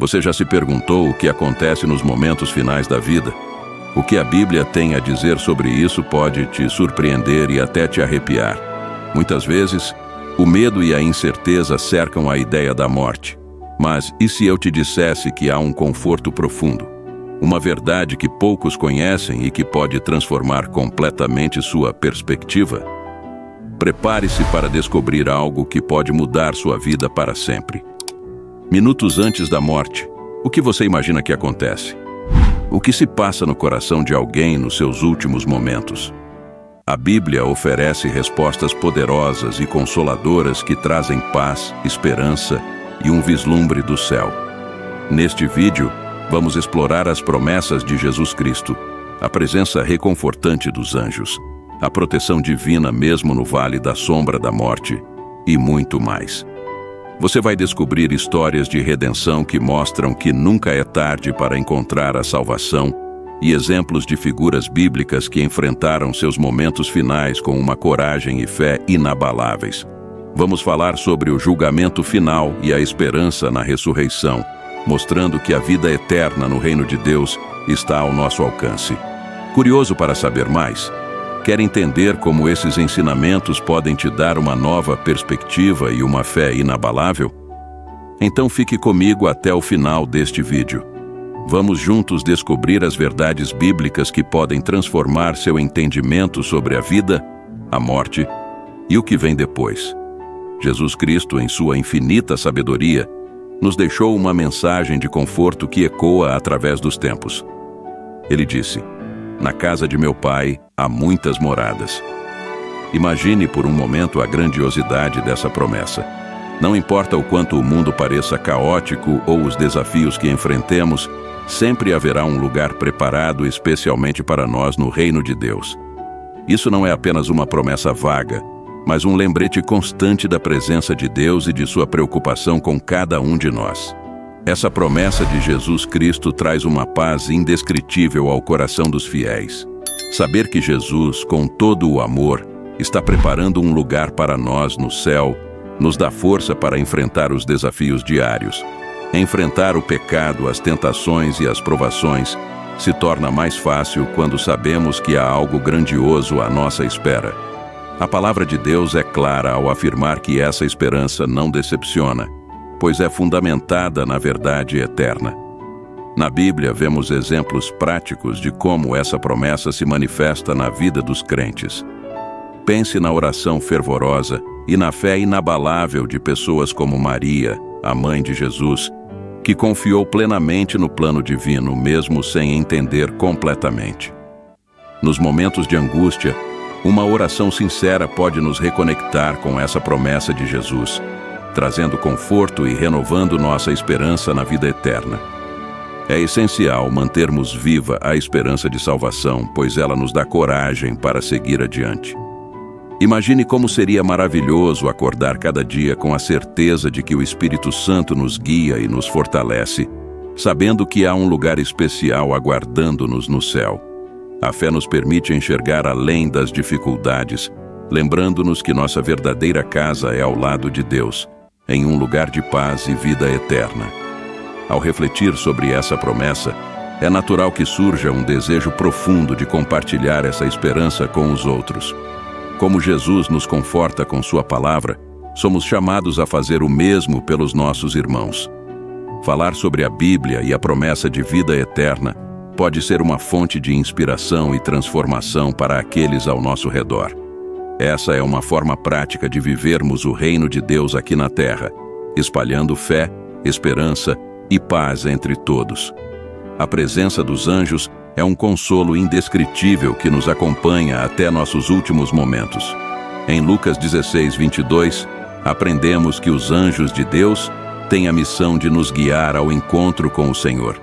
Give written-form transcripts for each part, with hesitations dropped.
Você já se perguntou o que acontece nos momentos finais da vida? O que a Bíblia tem a dizer sobre isso pode te surpreender e até te arrepiar. Muitas vezes, o medo e a incerteza cercam a ideia da morte. Mas e se eu te dissesse que há um conforto profundo? Uma verdade que poucos conhecem e que pode transformar completamente sua perspectiva? Prepare-se para descobrir algo que pode mudar sua vida para sempre. Minutos antes da morte, o que você imagina que acontece? O que se passa no coração de alguém nos seus últimos momentos? A Bíblia oferece respostas poderosas e consoladoras que trazem paz, esperança e um vislumbre do céu. Neste vídeo, vamos explorar as promessas de Jesus Cristo, a presença reconfortante dos anjos, a proteção divina mesmo no vale da sombra da morte e muito mais. Você vai descobrir histórias de redenção que mostram que nunca é tarde para encontrar a salvação e exemplos de figuras bíblicas que enfrentaram seus momentos finais com uma coragem e fé inabaláveis. Vamos falar sobre o julgamento final e a esperança na ressurreição, mostrando que a vida eterna no reino de Deus está ao nosso alcance. Curioso para saber mais? Quer entender como esses ensinamentos podem te dar uma nova perspectiva e uma fé inabalável? Então fique comigo até o final deste vídeo. Vamos juntos descobrir as verdades bíblicas que podem transformar seu entendimento sobre a vida, a morte e o que vem depois. Jesus Cristo, em sua infinita sabedoria, nos deixou uma mensagem de conforto que ecoa através dos tempos. Ele disse: "Na casa de meu Pai há muitas moradas." Imagine por um momento a grandiosidade dessa promessa. Não importa o quanto o mundo pareça caótico ou os desafios que enfrentemos, sempre haverá um lugar preparado especialmente para nós no reino de Deus. Isso não é apenas uma promessa vaga, mas um lembrete constante da presença de Deus e de sua preocupação com cada um de nós. Essa promessa de Jesus Cristo traz uma paz indescritível ao coração dos fiéis. Saber que Jesus, com todo o amor, está preparando um lugar para nós no céu, nos dá força para enfrentar os desafios diários. Enfrentar o pecado, as tentações e as provações se torna mais fácil quando sabemos que há algo grandioso à nossa espera. A palavra de Deus é clara ao afirmar que essa esperança não decepciona, pois é fundamentada na verdade eterna. Na Bíblia, vemos exemplos práticos de como essa promessa se manifesta na vida dos crentes. Pense na oração fervorosa e na fé inabalável de pessoas como Maria, a mãe de Jesus, que confiou plenamente no plano divino, mesmo sem entender completamente. Nos momentos de angústia, uma oração sincera pode nos reconectar com essa promessa de Jesus, trazendo conforto e renovando nossa esperança na vida eterna. É essencial mantermos viva a esperança de salvação, pois ela nos dá coragem para seguir adiante. Imagine como seria maravilhoso acordar cada dia com a certeza de que o Espírito Santo nos guia e nos fortalece, sabendo que há um lugar especial aguardando-nos no céu. A fé nos permite enxergar além das dificuldades, lembrando-nos que nossa verdadeira casa é ao lado de Deus, em um lugar de paz e vida eterna. Ao refletir sobre essa promessa, é natural que surja um desejo profundo de compartilhar essa esperança com os outros. Como Jesus nos conforta com sua palavra, somos chamados a fazer o mesmo pelos nossos irmãos. Falar sobre a Bíblia e a promessa de vida eterna pode ser uma fonte de inspiração e transformação para aqueles ao nosso redor. Essa é uma forma prática de vivermos o reino de Deus aqui na terra, espalhando fé, esperança e paz entre todos. A presença dos anjos é um consolo indescritível que nos acompanha até nossos últimos momentos. Em Lucas 16:22, aprendemos que os anjos de Deus têm a missão de nos guiar ao encontro com o Senhor.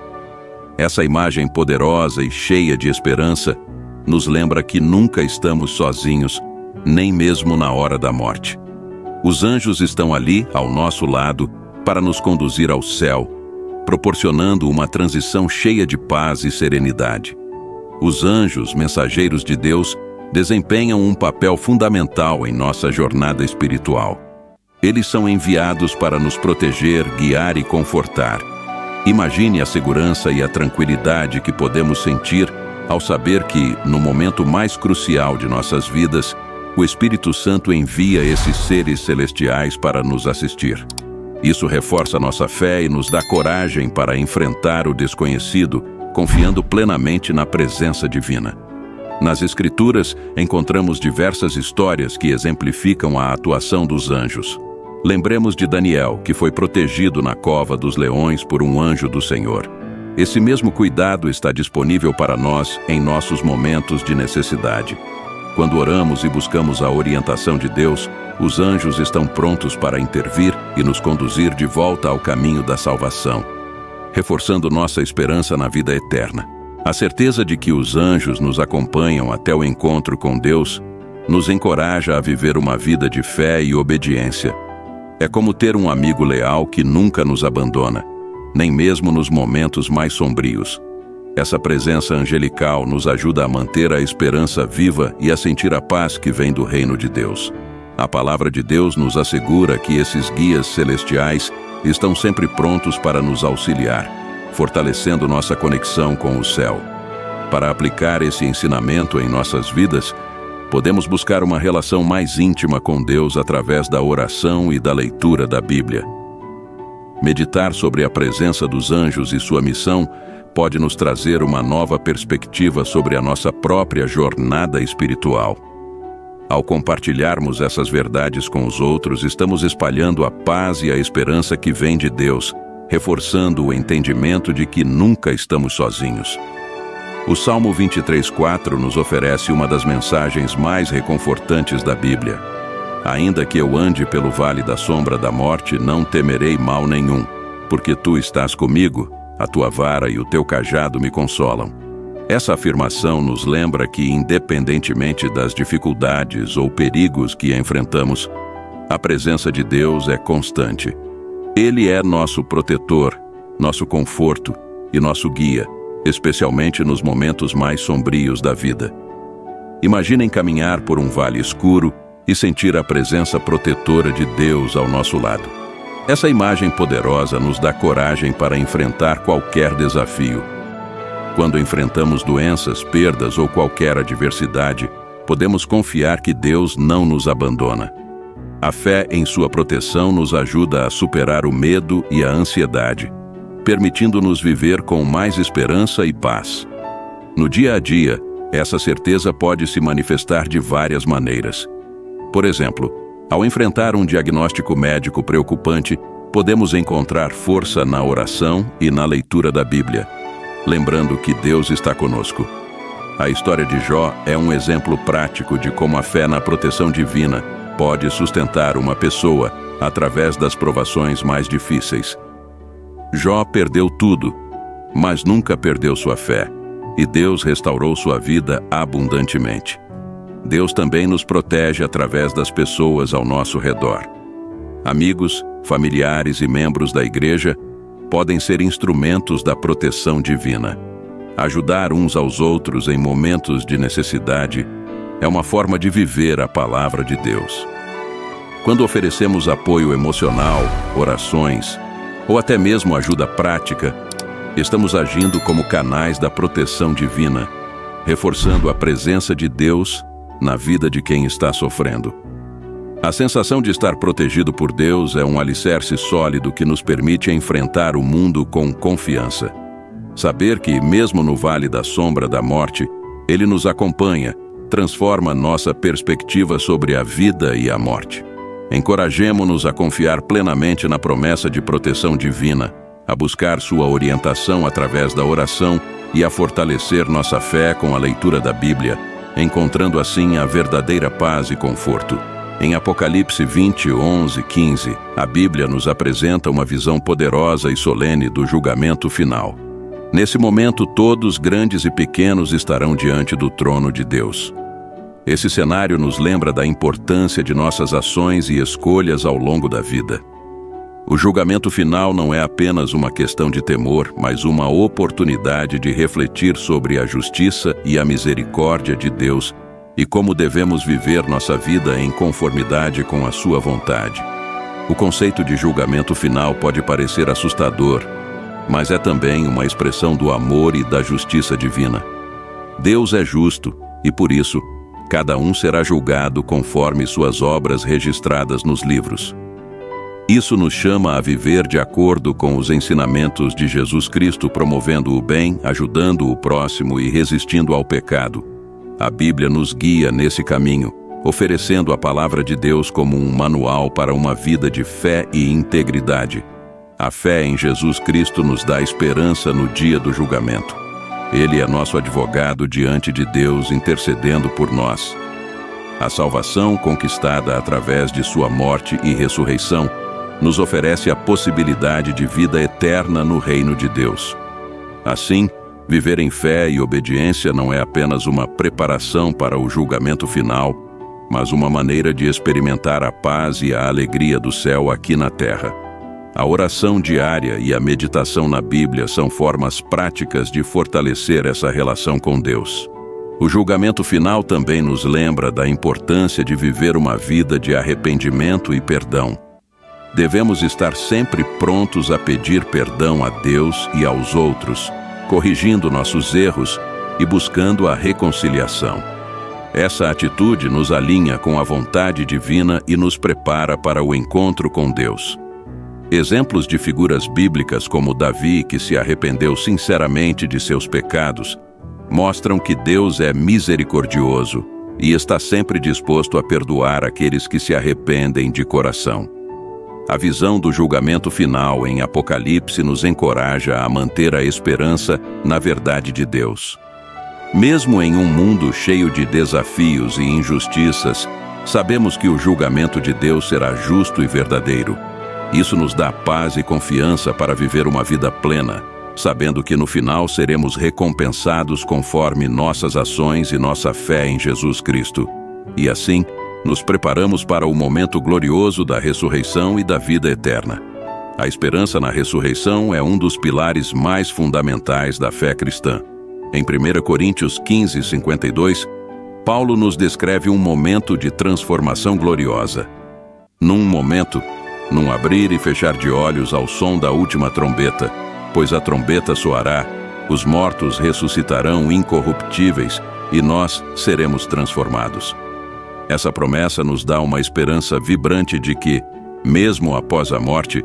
Essa imagem poderosa e cheia de esperança nos lembra que nunca estamos sozinhos, nem mesmo na hora da morte. Os anjos estão ali, ao nosso lado, para nos conduzir ao céu, proporcionando uma transição cheia de paz e serenidade. Os anjos, mensageiros de Deus, desempenham um papel fundamental em nossa jornada espiritual. Eles são enviados para nos proteger, guiar e confortar. Imagine a segurança e a tranquilidade que podemos sentir ao saber que, no momento mais crucial de nossas vidas, o Espírito Santo envia esses seres celestiais para nos assistir. Isso reforça nossa fé e nos dá coragem para enfrentar o desconhecido, confiando plenamente na presença divina. Nas Escrituras, encontramos diversas histórias que exemplificam a atuação dos anjos. Lembremos de Daniel, que foi protegido na cova dos leões por um anjo do Senhor. Esse mesmo cuidado está disponível para nós em nossos momentos de necessidade. Quando oramos e buscamos a orientação de Deus, os anjos estão prontos para intervir e nos conduzir de volta ao caminho da salvação, reforçando nossa esperança na vida eterna. A certeza de que os anjos nos acompanham até o encontro com Deus nos encoraja a viver uma vida de fé e obediência. É como ter um amigo leal que nunca nos abandona, nem mesmo nos momentos mais sombrios. Essa presença angelical nos ajuda a manter a esperança viva e a sentir a paz que vem do reino de Deus. A palavra de Deus nos assegura que esses guias celestiais estão sempre prontos para nos auxiliar, fortalecendo nossa conexão com o céu. Para aplicar esse ensinamento em nossas vidas, podemos buscar uma relação mais íntima com Deus através da oração e da leitura da Bíblia. Meditar sobre a presença dos anjos e sua missão pode nos trazer uma nova perspectiva sobre a nossa própria jornada espiritual. Ao compartilharmos essas verdades com os outros, estamos espalhando a paz e a esperança que vem de Deus, reforçando o entendimento de que nunca estamos sozinhos. O Salmo 23:4 nos oferece uma das mensagens mais reconfortantes da Bíblia. Ainda que eu ande pelo vale da sombra da morte, não temerei mal nenhum, porque tu estás comigo, a tua vara e o teu cajado me consolam. Essa afirmação nos lembra que, independentemente das dificuldades ou perigos que enfrentamos, a presença de Deus é constante. Ele é nosso protetor, nosso conforto e nosso guia, especialmente nos momentos mais sombrios da vida. Imaginem caminhar por um vale escuro e sentir a presença protetora de Deus ao nosso lado. Essa imagem poderosa nos dá coragem para enfrentar qualquer desafio. Quando enfrentamos doenças, perdas ou qualquer adversidade, podemos confiar que Deus não nos abandona. A fé em sua proteção nos ajuda a superar o medo e a ansiedade, permitindo-nos viver com mais esperança e paz. No dia a dia, essa certeza pode se manifestar de várias maneiras. Por exemplo, ao enfrentar um diagnóstico médico preocupante, podemos encontrar força na oração e na leitura da Bíblia, lembrando que Deus está conosco. A história de Jó é um exemplo prático de como a fé na proteção divina pode sustentar uma pessoa através das provações mais difíceis. Jó perdeu tudo, mas nunca perdeu sua fé, e Deus restaurou sua vida abundantemente. Deus também nos protege através das pessoas ao nosso redor. Amigos, familiares e membros da igreja podem ser instrumentos da proteção divina. Ajudar uns aos outros em momentos de necessidade é uma forma de viver a palavra de Deus. Quando oferecemos apoio emocional, orações ou até mesmo ajuda prática, estamos agindo como canais da proteção divina, reforçando a presença de Deus na vida de quem está sofrendo. A sensação de estar protegido por Deus é um alicerce sólido que nos permite enfrentar o mundo com confiança. Saber que, mesmo no vale da sombra da morte, Ele nos acompanha, transforma nossa perspectiva sobre a vida e a morte. Encorajemo-nos a confiar plenamente na promessa de proteção divina, a buscar sua orientação através da oração e a fortalecer nossa fé com a leitura da Bíblia, encontrando assim a verdadeira paz e conforto. Em Apocalipse 20, 11, 15, a Bíblia nos apresenta uma visão poderosa e solene do julgamento final. Nesse momento, todos, grandes e pequenos, estarão diante do trono de Deus. Esse cenário nos lembra da importância de nossas ações e escolhas ao longo da vida. O julgamento final não é apenas uma questão de temor, mas uma oportunidade de refletir sobre a justiça e a misericórdia de Deus e como devemos viver nossa vida em conformidade com a sua vontade. O conceito de julgamento final pode parecer assustador, mas é também uma expressão do amor e da justiça divina. Deus é justo e, por isso, cada um será julgado conforme suas obras registradas nos livros. Isso nos chama a viver de acordo com os ensinamentos de Jesus Cristo, promovendo o bem, ajudando o próximo e resistindo ao pecado. A Bíblia nos guia nesse caminho, oferecendo a palavra de Deus como um manual para uma vida de fé e integridade. A fé em Jesus Cristo nos dá esperança no dia do julgamento. Ele é nosso advogado diante de Deus, intercedendo por nós. A salvação conquistada através de sua morte e ressurreição nos oferece a possibilidade de vida eterna no reino de Deus. Assim, viver em fé e obediência não é apenas uma preparação para o julgamento final, mas uma maneira de experimentar a paz e a alegria do céu aqui na terra. A oração diária e a meditação na Bíblia são formas práticas de fortalecer essa relação com Deus. O julgamento final também nos lembra da importância de viver uma vida de arrependimento e perdão. Devemos estar sempre prontos a pedir perdão a Deus e aos outros, corrigindo nossos erros e buscando a reconciliação. Essa atitude nos alinha com a vontade divina e nos prepara para o encontro com Deus. Exemplos de figuras bíblicas como Davi, que se arrependeu sinceramente de seus pecados, mostram que Deus é misericordioso e está sempre disposto a perdoar aqueles que se arrependem de coração. A visão do julgamento final em Apocalipse nos encoraja a manter a esperança na verdade de Deus. Mesmo em um mundo cheio de desafios e injustiças, sabemos que o julgamento de Deus será justo e verdadeiro. Isso nos dá paz e confiança para viver uma vida plena, sabendo que no final seremos recompensados conforme nossas ações e nossa fé em Jesus Cristo. E assim, nos preparamos para o momento glorioso da ressurreição e da vida eterna. A esperança na ressurreição é um dos pilares mais fundamentais da fé cristã. Em 1 Coríntios 15, 52, Paulo nos descreve um momento de transformação gloriosa. Num momento, num abrir e fechar de olhos ao som da última trombeta, pois a trombeta soará, os mortos ressuscitarão incorruptíveis e nós seremos transformados. Essa promessa nos dá uma esperança vibrante de que, mesmo após a morte,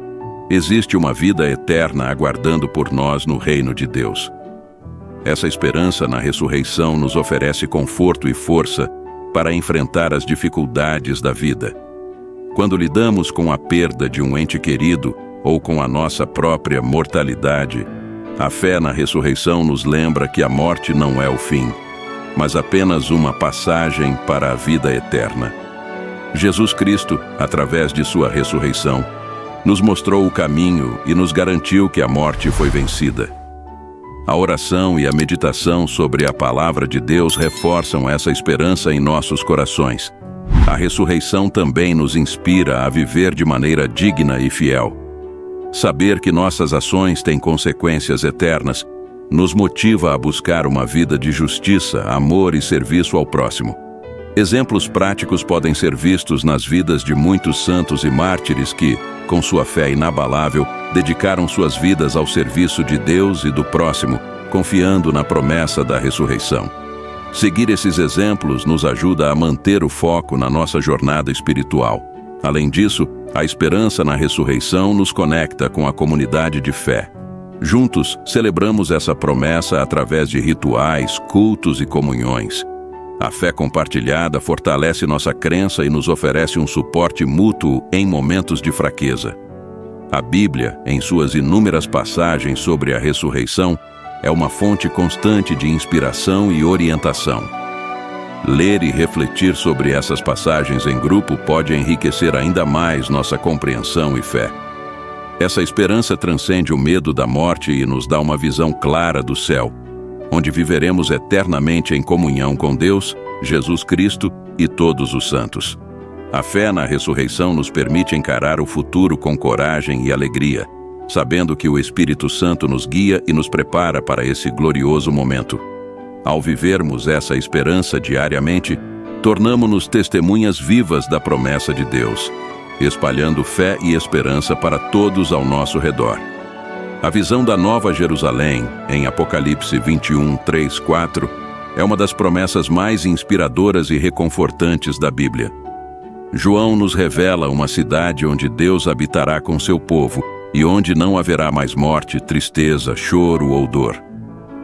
existe uma vida eterna aguardando por nós no reino de Deus. Essa esperança na ressurreição nos oferece conforto e força para enfrentar as dificuldades da vida. Quando lidamos com a perda de um ente querido ou com a nossa própria mortalidade, a fé na ressurreição nos lembra que a morte não é o fim, mas apenas uma passagem para a vida eterna. Jesus Cristo, através de sua ressurreição, nos mostrou o caminho e nos garantiu que a morte foi vencida. A oração e a meditação sobre a palavra de Deus reforçam essa esperança em nossos corações. A ressurreição também nos inspira a viver de maneira digna e fiel. Saber que nossas ações têm consequências eternas nos motiva a buscar uma vida de justiça, amor e serviço ao próximo. Exemplos práticos podem ser vistos nas vidas de muitos santos e mártires que, com sua fé inabalável, dedicaram suas vidas ao serviço de Deus e do próximo, confiando na promessa da ressurreição. Seguir esses exemplos nos ajuda a manter o foco na nossa jornada espiritual. Além disso, a esperança na ressurreição nos conecta com a comunidade de fé. Juntos, celebramos essa promessa através de rituais, cultos e comunhões. A fé compartilhada fortalece nossa crença e nos oferece um suporte mútuo em momentos de fraqueza. A Bíblia, em suas inúmeras passagens sobre a ressurreição, é uma fonte constante de inspiração e orientação. Ler e refletir sobre essas passagens em grupo pode enriquecer ainda mais nossa compreensão e fé. Essa esperança transcende o medo da morte e nos dá uma visão clara do céu, onde viveremos eternamente em comunhão com Deus, Jesus Cristo e todos os santos. A fé na ressurreição nos permite encarar o futuro com coragem e alegria, sabendo que o Espírito Santo nos guia e nos prepara para esse glorioso momento. Ao vivermos essa esperança diariamente, tornamo-nos testemunhas vivas da promessa de Deus, espalhando fé e esperança para todos ao nosso redor. A visão da Nova Jerusalém, em Apocalipse 21, 3, 4, é uma das promessas mais inspiradoras e reconfortantes da Bíblia. João nos revela uma cidade onde Deus habitará com seu povo e onde não haverá mais morte, tristeza, choro ou dor.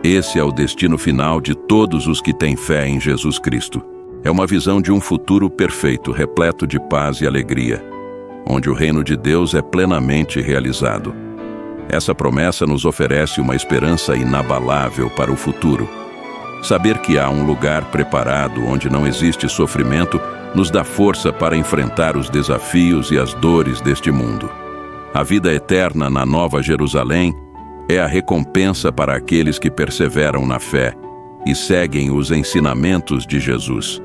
Esse é o destino final de todos os que têm fé em Jesus Cristo. É uma visão de um futuro perfeito, repleto de paz e alegria, onde o reino de Deus é plenamente realizado. Essa promessa nos oferece uma esperança inabalável para o futuro. Saber que há um lugar preparado onde não existe sofrimento nos dá força para enfrentar os desafios e as dores deste mundo. A vida eterna na Nova Jerusalém é a recompensa para aqueles que perseveram na fé e seguem os ensinamentos de Jesus.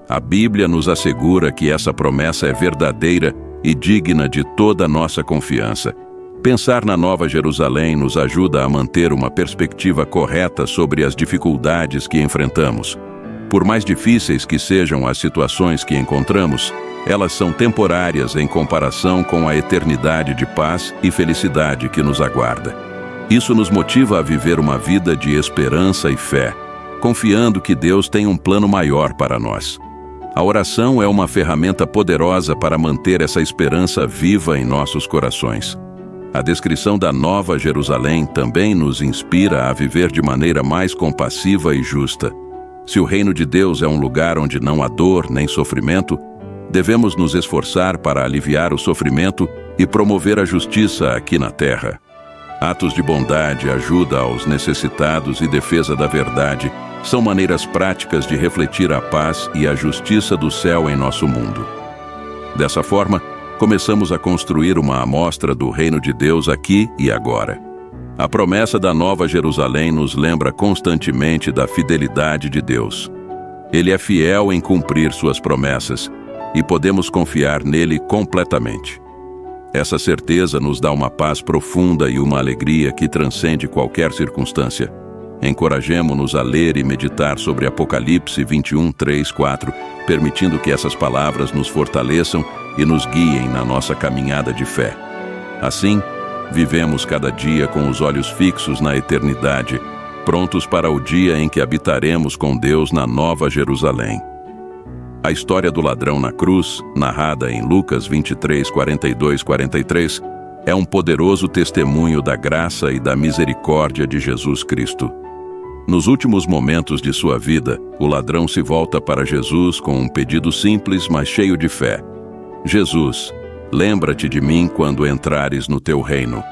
A Bíblia nos assegura que essa promessa é verdadeira e digna de toda a nossa confiança. Pensar na Nova Jerusalém nos ajuda a manter uma perspectiva correta sobre as dificuldades que enfrentamos. Por mais difíceis que sejam as situações que encontramos, elas são temporárias em comparação com a eternidade de paz e felicidade que nos aguarda. Isso nos motiva a viver uma vida de esperança e fé, confiando que Deus tem um plano maior para nós. A oração é uma ferramenta poderosa para manter essa esperança viva em nossos corações. A descrição da Nova Jerusalém também nos inspira a viver de maneira mais compassiva e justa. Se o reino de Deus é um lugar onde não há dor nem sofrimento, devemos nos esforçar para aliviar o sofrimento e promover a justiça aqui na terra. Atos de bondade, ajuda aos necessitados e defesa da verdade são maneiras práticas de refletir a paz e a justiça do céu em nosso mundo. Dessa forma, começamos a construir uma amostra do reino de Deus aqui e agora. A promessa da Nova Jerusalém nos lembra constantemente da fidelidade de Deus. Ele é fiel em cumprir suas promessas e podemos confiar nele completamente. Essa certeza nos dá uma paz profunda e uma alegria que transcende qualquer circunstância. Encorajemo-nos a ler e meditar sobre Apocalipse 21, 3, 4, permitindo que essas palavras nos fortaleçam e nos guiem na nossa caminhada de fé. Assim, vivemos cada dia com os olhos fixos na eternidade, prontos para o dia em que habitaremos com Deus na Nova Jerusalém. A história do ladrão na cruz, narrada em Lucas 23, 42, 43, é um poderoso testemunho da graça e da misericórdia de Jesus Cristo. Nos últimos momentos de sua vida, o ladrão se volta para Jesus com um pedido simples, mas cheio de fé. Jesus, lembra-te de mim quando entrares no teu reino.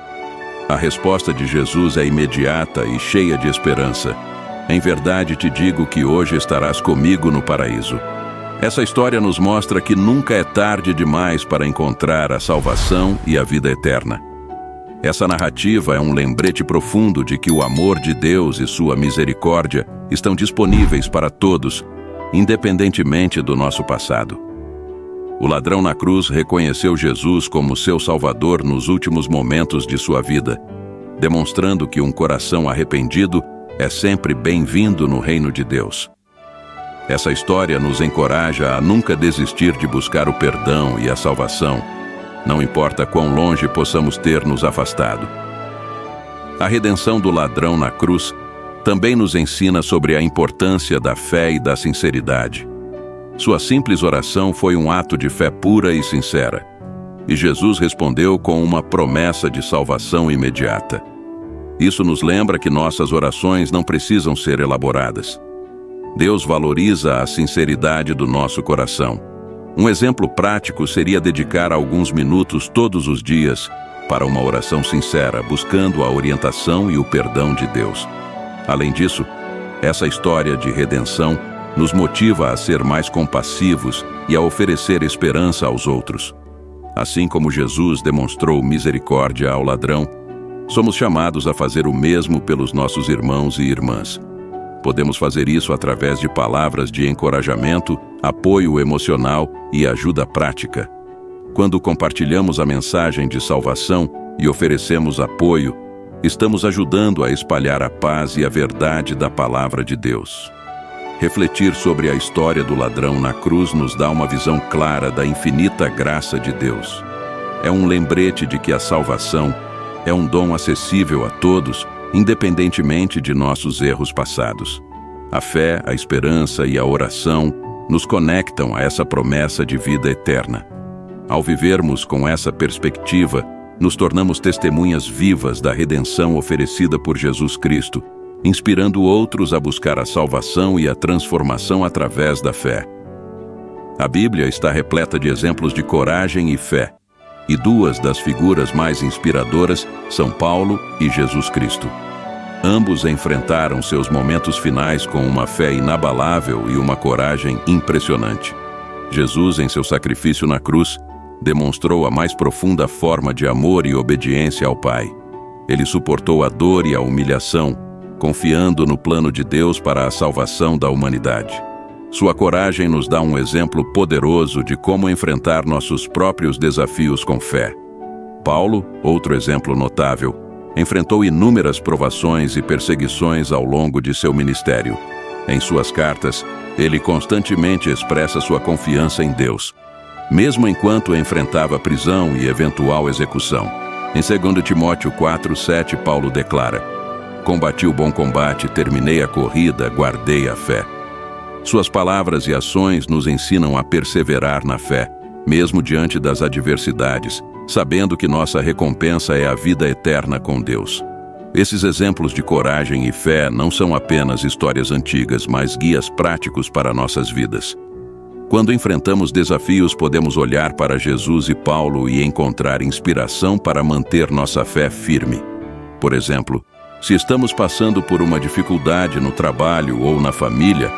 A resposta de Jesus é imediata e cheia de esperança. Em verdade te digo que hoje estarás comigo no paraíso. Essa história nos mostra que nunca é tarde demais para encontrar a salvação e a vida eterna. Essa narrativa é um lembrete profundo de que o amor de Deus e sua misericórdia estão disponíveis para todos, independentemente do nosso passado. O ladrão na cruz reconheceu Jesus como seu Salvador nos últimos momentos de sua vida, demonstrando que um coração arrependido é sempre bem-vindo no reino de Deus. Essa história nos encoraja a nunca desistir de buscar o perdão e a salvação, não importa quão longe possamos ter nos afastado. A redenção do ladrão na cruz também nos ensina sobre a importância da fé e da sinceridade. Sua simples oração foi um ato de fé pura e sincera, e Jesus respondeu com uma promessa de salvação imediata. Isso nos lembra que nossas orações não precisam ser elaboradas. Deus valoriza a sinceridade do nosso coração. Um exemplo prático seria dedicar alguns minutos todos os dias para uma oração sincera, buscando a orientação e o perdão de Deus. Além disso, essa história de redenção nos motiva a ser mais compassivos e a oferecer esperança aos outros. Assim como Jesus demonstrou misericórdia ao ladrão, somos chamados a fazer o mesmo pelos nossos irmãos e irmãs. Podemos fazer isso através de palavras de encorajamento, apoio emocional e ajuda prática. Quando compartilhamos a mensagem de salvação e oferecemos apoio, estamos ajudando a espalhar a paz e a verdade da palavra de Deus. Refletir sobre a história do ladrão na cruz nos dá uma visão clara da infinita graça de Deus. É um lembrete de que a salvação é um dom acessível a todos, independentemente de nossos erros passados. A fé, a esperança e a oração nos conectam a essa promessa de vida eterna. Ao vivermos com essa perspectiva, nos tornamos testemunhas vivas da redenção oferecida por Jesus Cristo, inspirando outros a buscar a salvação e a transformação através da fé. A Bíblia está repleta de exemplos de coragem e fé, e duas das figuras mais inspiradoras são Paulo e Jesus Cristo. Ambos enfrentaram seus momentos finais com uma fé inabalável e uma coragem impressionante. Jesus, em seu sacrifício na cruz, demonstrou a mais profunda forma de amor e obediência ao Pai. Ele suportou a dor e a humilhação, confiando no plano de Deus para a salvação da humanidade. Sua coragem nos dá um exemplo poderoso de como enfrentar nossos próprios desafios com fé. Paulo, outro exemplo notável, enfrentou inúmeras provações e perseguições ao longo de seu ministério. Em suas cartas, ele constantemente expressa sua confiança em Deus, mesmo enquanto enfrentava prisão e eventual execução. Em 2 Timóteo 4:7, Paulo declara: "Combati o bom combate, terminei a corrida, guardei a fé." Suas palavras e ações nos ensinam a perseverar na fé, mesmo diante das adversidades, sabendo que nossa recompensa é a vida eterna com Deus. Esses exemplos de coragem e fé não são apenas histórias antigas, mas guias práticos para nossas vidas. Quando enfrentamos desafios, podemos olhar para Jesus e Paulo e encontrar inspiração para manter nossa fé firme. Por exemplo, se estamos passando por uma dificuldade no trabalho ou na família,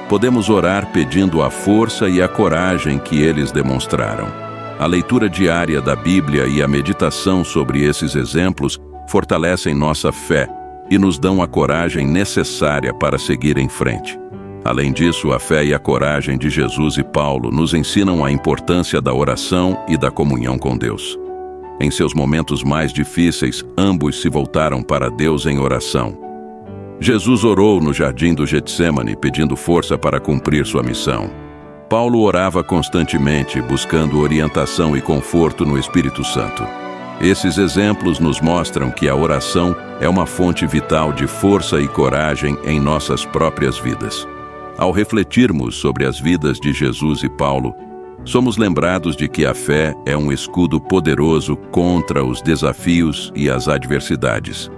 podemos orar pedindo a força e a coragem que eles demonstraram. A leitura diária da Bíblia e a meditação sobre esses exemplos fortalecem nossa fé e nos dão a coragem necessária para seguir em frente. Além disso, a fé e a coragem de Jesus e Paulo nos ensinam a importância da oração e da comunhão com Deus. Em seus momentos mais difíceis, ambos se voltaram para Deus em oração. Jesus orou no jardim do Getsêmani, pedindo força para cumprir sua missão. Paulo orava constantemente, buscando orientação e conforto no Espírito Santo. Esses exemplos nos mostram que a oração é uma fonte vital de força e coragem em nossas próprias vidas. Ao refletirmos sobre as vidas de Jesus e Paulo, somos lembrados de que a fé é um escudo poderoso contra os desafios e as adversidades.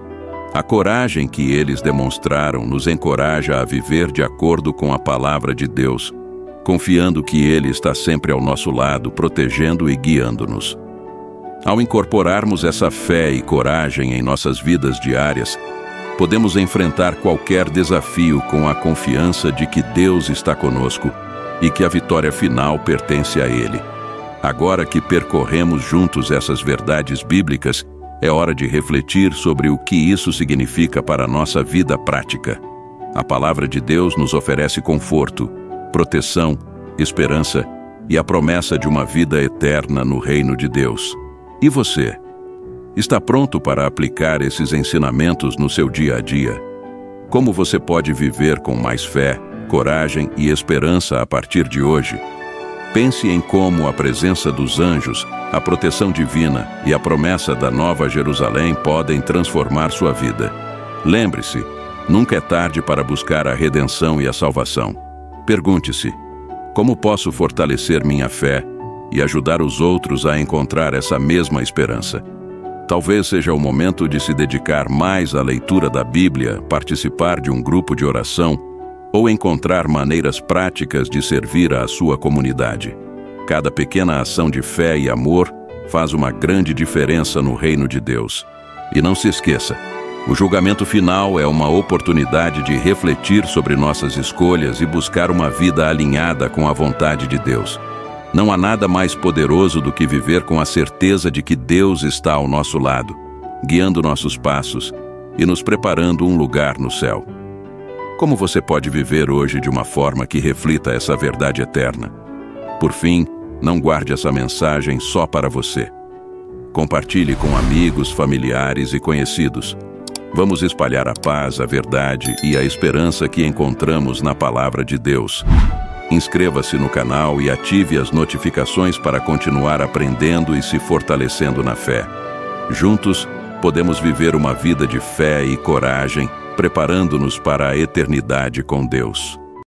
A coragem que eles demonstraram nos encoraja a viver de acordo com a palavra de Deus, confiando que Ele está sempre ao nosso lado, protegendo e guiando-nos. Ao incorporarmos essa fé e coragem em nossas vidas diárias, podemos enfrentar qualquer desafio com a confiança de que Deus está conosco e que a vitória final pertence a Ele. Agora que percorremos juntos essas verdades bíblicas, é hora de refletir sobre o que isso significa para a nossa vida prática. A palavra de Deus nos oferece conforto, proteção, esperança e a promessa de uma vida eterna no reino de Deus. E você? Está pronto para aplicar esses ensinamentos no seu dia a dia? Como você pode viver com mais fé, coragem e esperança a partir de hoje? Pense em como a presença dos anjos, a proteção divina e a promessa da Nova Jerusalém podem transformar sua vida. Lembre-se, nunca é tarde para buscar a redenção e a salvação. Pergunte-se: como posso fortalecer minha fé e ajudar os outros a encontrar essa mesma esperança? Talvez seja o momento de se dedicar mais à leitura da Bíblia, participar de um grupo de oração ou encontrar maneiras práticas de servir à sua comunidade. Cada pequena ação de fé e amor faz uma grande diferença no reino de Deus. E não se esqueça, o julgamento final é uma oportunidade de refletir sobre nossas escolhas e buscar uma vida alinhada com a vontade de Deus. Não há nada mais poderoso do que viver com a certeza de que Deus está ao nosso lado, guiando nossos passos e nos preparando um lugar no céu. Como você pode viver hoje de uma forma que reflita essa verdade eterna? Por fim, não guarde essa mensagem só para você. Compartilhe com amigos, familiares e conhecidos. Vamos espalhar a paz, a verdade e a esperança que encontramos na palavra de Deus. Inscreva-se no canal e ative as notificações para continuar aprendendo e se fortalecendo na fé. Juntos, podemos viver uma vida de fé e coragem, preparando-nos para a eternidade com Deus.